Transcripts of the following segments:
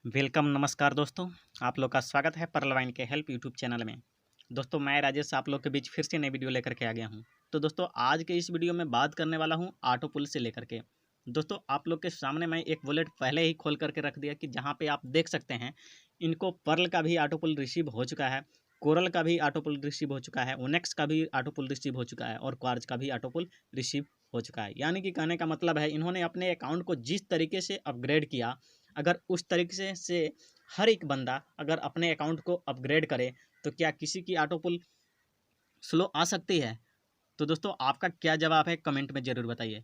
Welcome नमस्कार दोस्तों। आप लोग का स्वागत है पर्लवाइन के हेल्प यूट्यूब चैनल में। दोस्तों मैं राजेश आप लोग के बीच फिर से नई वीडियो लेकर के आ गया हूं। तो दोस्तों आज के इस वीडियो में बात करने वाला हूं ऑटो पुल से लेकर के। दोस्तों आप लोग के सामने मैं एक वॉलेट पहले ही खोल करके रख दिया कि जहां पे आप देख सकते हैं इनको पर्ल का भी ऑटो पुल रिसीव हो चुका है, कोरल का भी ऑटो पुल रिसीव हो चुका है, ओनेक्स का भी ऑटो पुल रिसीव हो चुका है और क्वार्ज का भी ऑटो पुल रिसीव हो चुका है। यानी कि कहने का मतलब है इन्होंने अपने अकाउंट को जिस तरीके से अपग्रेड किया, अगर उस तरीके से हर एक बंदा अगर अपने अकाउंट को अपग्रेड करे तो क्या किसी की ऑटो पुल स्लो आ सकती है? तो दोस्तों आपका क्या जवाब है कमेंट में ज़रूर बताइए।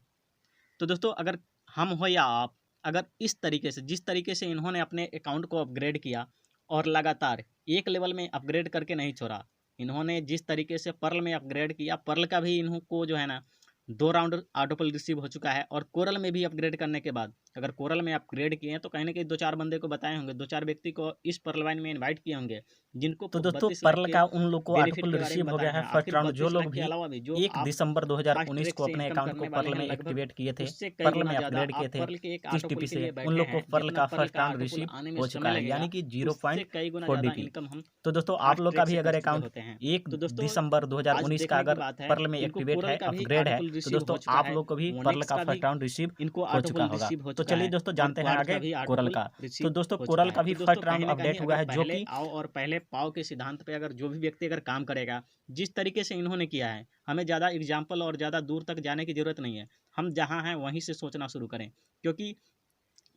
तो दोस्तों अगर हम हो या आप, अगर इस तरीके से जिस तरीके से इन्होंने अपने अकाउंट को अपग्रेड किया और लगातार एक लेवल में अपग्रेड करके नहीं छोड़ा, इन्होंने जिस तरीके से पर्ल में अपग्रेड किया, पर्ल का भी इनको जो है ना 2 राउंड ऑटो पुल रिसीव हो चुका है और कोरल में भी अपग्रेड करने के बाद अगर कोरल में अपग्रेड किए हैं तो कहीं ना कहीं 2-4 बंदे को बताए होंगे, 2-4 व्यक्ति को इस पर्ल लाइन में इन्वाइट किए होंगे जिनको तो दोस्तों 32 लाख पर्ल के का उन लोग को बेनिफिट आर्टिकल के बारे में रिसीव हो बताया गया है है। फर्स्ट आखिर राउंड। जो 32 लोग लाख के भी अलावा भी जो 1 आप दिसंबर फास्ट 2019 ट्रैक को से अपने इनकम अकाउंट करने को वाले पर्ल हैं, में लगभग एक्टिवेट किए थे, उससे कई पर्ल गुना में ज़्यादा अपग्रेड किए आप थे पर्ल के एक 30 ऑटो पुल टीपी के से, लिए उन बैठे लोग को हैं, पर्ल जितना का पर्ल फर्स्ट का राउंड ऑटो पुल रिसीव आने में हो समय चुका है, लगेगा यानी कि उससे कई गुना 0.4 ज़्यादा डीपी। इनकम हम तो दोस्तों आप फास्ट लोग का ट्रैक भी से कर अगर चुके अकाउंट होते हैं। 1 तो दोस्तों दिसंबर आज 2019 का देखने की अगर बात है, पर्ल में इनको एक्टिवेट कोरल है, का भी अपग्रेड ऑटो है, पुल तो रिसीव दोस्तों हो चुका आप है, लोग को भी पर्ल ओनेक्स का का फर्स्ट भी राउंड रिसीव इनको हो ऑटो चुका पुल होगा। रिसीव हो तो चुका चलिए है दोस्तों और जानते हैं क्वार्ज का आगे भी ऑटो कोरल पुल का। तो रिसीव दोस्तों हो चुका कोरल है। का तो भी दोस्तों फर्स्ट राउंड कहीं ना कहीं अपडेट हुआ अगर है, जो पहले कि आओ और पहले पाओ के सिद्धांत पे अगर जो भी व्यक्ति अगर काम करेगा, जिस तरीके से इन्होंने किया है, हमें ज़्यादा एग्जाम्पल और ज़्यादा दूर तक जाने की ज़रूरत नहीं है। हम जहाँ हैं वहीं से सोचना शुरू करें, क्योंकि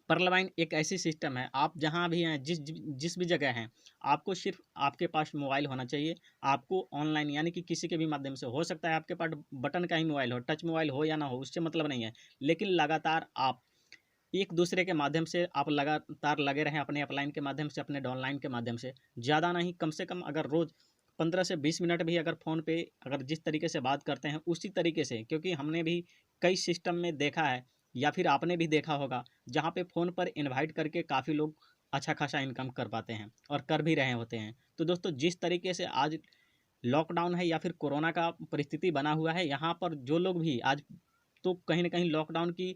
पर्लवाइन एक ऐसी सिस्टम है, आप जहाँ भी हैं, जिस भी जगह हैं, आपको सिर्फ आपके पास मोबाइल होना चाहिए। आपको ऑनलाइन यानी कि किसी के भी माध्यम से, हो सकता है आपके पास बटन का ही मोबाइल हो, टच मोबाइल हो या ना हो, उससे मतलब नहीं है, लेकिन लगातार आप एक दूसरे के माध्यम से आप लगातार लगे रहें, अपने अपलाइन के माध्यम से, अपने डाउनलाइन के माध्यम से, ज़्यादा नहीं, कम से कम अगर रोज़ 15 से 20 मिनट भी अगर फ़ोन पे अगर जिस तरीके से बात करते हैं उसी तरीके से, क्योंकि हमने भी कई सिस्टम में देखा है या फिर आपने भी देखा होगा जहाँ पे फ़ोन पर इनवाइट करके काफ़ी लोग अच्छा खासा इनकम कर पाते हैं और कर भी रहे होते हैं। तो दोस्तों जिस तरीके से आज लॉकडाउन है या फिर कोरोना का परिस्थिति बना हुआ है, यहाँ पर जो लोग भी आज, तो कहीं ना कहीं लॉकडाउन की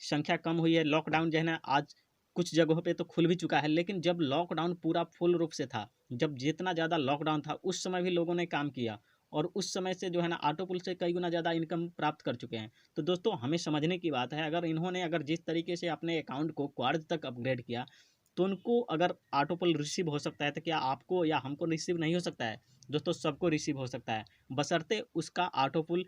संख्या कम हुई है। लॉकडाउन जो है ना आज कुछ जगहों पे तो खुल भी चुका है, लेकिन जब लॉकडाउन पूरा फुल रूप से था, जब जितना ज़्यादा लॉकडाउन था उस समय भी लोगों ने काम किया और उस समय से जो है ना ऑटो पुल से कई गुना ज़्यादा इनकम प्राप्त कर चुके हैं। तो दोस्तों हमें समझने की बात है, अगर इन्होंने अगर जिस तरीके से अपने अकाउंट को क्वार्ज तक अपग्रेड किया तो उनको अगर ऑटो पुल रिसीव हो सकता है, तो क्या आपको या हमको रिसीव नहीं हो सकता है? दोस्तों सबको रिसीव हो सकता है, बशर्ते उसका ऑटो पुल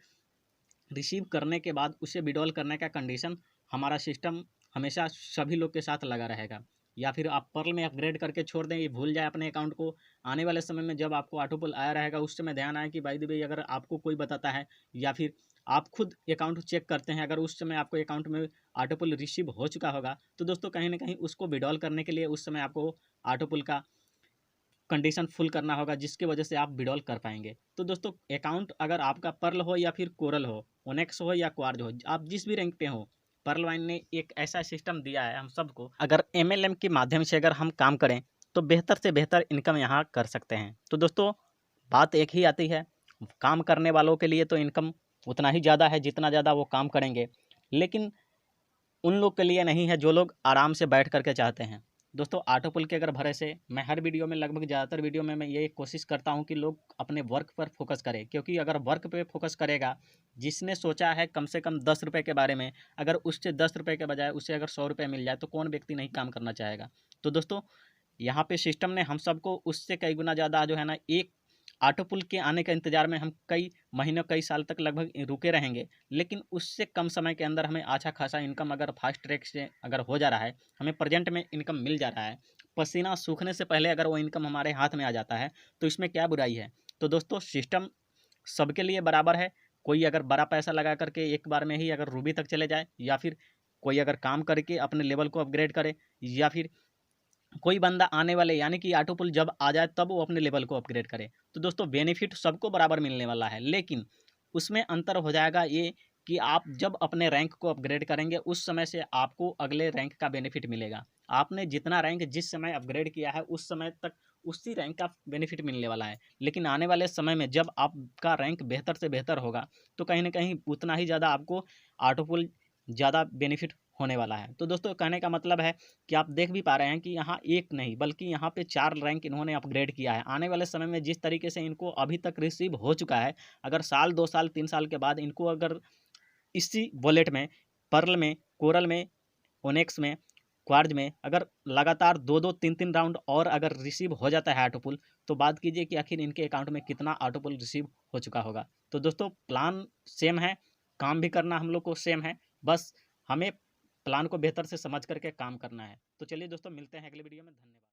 रिसीव करने के बाद उसे विड्रॉल करने का कंडीशन हमारा सिस्टम हमेशा सभी लोग के साथ लगा रहेगा। या फिर आप पर्ल में अपग्रेड करके छोड़ दें, ये भूल जाए अपने अकाउंट को, आने वाले समय में जब आपको ऑटो पुल आया रहेगा उस समय ध्यान आए कि बाय द वे अगर आपको कोई बताता है या फिर आप खुद अकाउंट चेक करते हैं, अगर उस समय आपको अकाउंट में ऑटो पुल रिसीव हो चुका होगा, तो दोस्तों कहीं ना कहीं उसको विड्रॉल करने के लिए उस समय आपको ऑटो पुल का कंडीशन फुल करना होगा, जिसकी वजह से आप विड्रॉल कर पाएंगे। तो दोस्तों अकाउंट अगर आपका पर्ल हो या फिर कोरल हो, ओनेक्स हो या क्वार्ज हो, आप जिस भी रैंक पे हो, पर्लवाइन ने एक ऐसा सिस्टम दिया है हम सबको, अगर एमएलएम के माध्यम से अगर हम काम करें तो बेहतर से बेहतर इनकम यहाँ कर सकते हैं। तो दोस्तों बात एक ही आती है, काम करने वालों के लिए तो इनकम उतना ही ज़्यादा है जितना ज़्यादा वो काम करेंगे, लेकिन उन लोग के लिए नहीं है जो लोग आराम से बैठ करके चाहते हैं। दोस्तों ऑटो पुल के अगर भरोसे, मैं हर वीडियो में, लगभग ज़्यादातर वीडियो में मैं ये कोशिश करता हूँ कि लोग अपने वर्क पर फोकस करें, क्योंकि अगर वर्क पे फोकस करेगा, जिसने सोचा है कम से कम 10 रुपये के बारे में, अगर उससे 10 रुपये के बजाय उसे अगर 100 रुपये मिल जाए तो कौन व्यक्ति नहीं काम करना चाहेगा। तो दोस्तों यहाँ पे सिस्टम ने हम सबको उससे कई गुना ज़्यादा जो है ना, एक ऑटो पुल के आने के इंतज़ार में हम कई महीनों कई साल तक लगभग रुके रहेंगे, लेकिन उससे कम समय के अंदर हमें अच्छा खासा इनकम अगर फास्ट ट्रैक से अगर हो जा रहा है, हमें प्रेजेंट में इनकम मिल जा रहा है, पसीना सूखने से पहले अगर वो इनकम हमारे हाथ में आ जाता है, तो इसमें क्या बुराई है? तो दोस्तों सिस्टम सबके लिए बराबर है। कोई अगर बड़ा पैसा लगा करके एक बार में ही अगर रूबी तक चले जाए, या फिर कोई अगर काम करके अपने लेवल को अपग्रेड करे, या फिर कोई बंदा आने वाले यानी कि ऑटो पुल जब आ जाए तब वो अपने लेवल को अपग्रेड करे, तो दोस्तों बेनिफिट सबको बराबर मिलने वाला है। लेकिन उसमें अंतर हो जाएगा ये कि आप जब अपने रैंक को अपग्रेड करेंगे उस समय से आपको अगले रैंक का बेनिफिट मिलेगा। आपने जितना रैंक जिस समय अपग्रेड किया है उस समय तक उसी रैंक का बेनिफिट मिलने वाला है, लेकिन आने वाले समय में जब आपका रैंक बेहतर से बेहतर होगा तो कहीं ना कहीं उतना ही ज़्यादा आपको ऑटो पुल ज़्यादा बेनिफिट होने वाला है। तो दोस्तों कहने का मतलब है कि आप देख भी पा रहे हैं कि यहाँ एक नहीं बल्कि यहाँ पे 4 रैंक इन्होंने अपग्रेड किया है। आने वाले समय में जिस तरीके से इनको अभी तक रिसीव हो चुका है, अगर साल 2 साल 3 साल के बाद इनको अगर इसी वॉलेट में, पर्ल में, कोरल में, ओनेक्स में, क्वार्ज में अगर लगातार 2-2 3-3 राउंड और अगर रिसीव हो जाता है ऑटो पुल, तो बात कीजिए कि आखिर इनके अकाउंट में कितना ऑटो पुल रिसीव हो चुका होगा। तो दोस्तों प्लान सेम है, काम भी करना हम लोग को सेम है, बस हमें प्लान को बेहतर से समझ करके काम करना है। तो चलिए दोस्तों मिलते हैं अगले वीडियो में, धन्यवाद।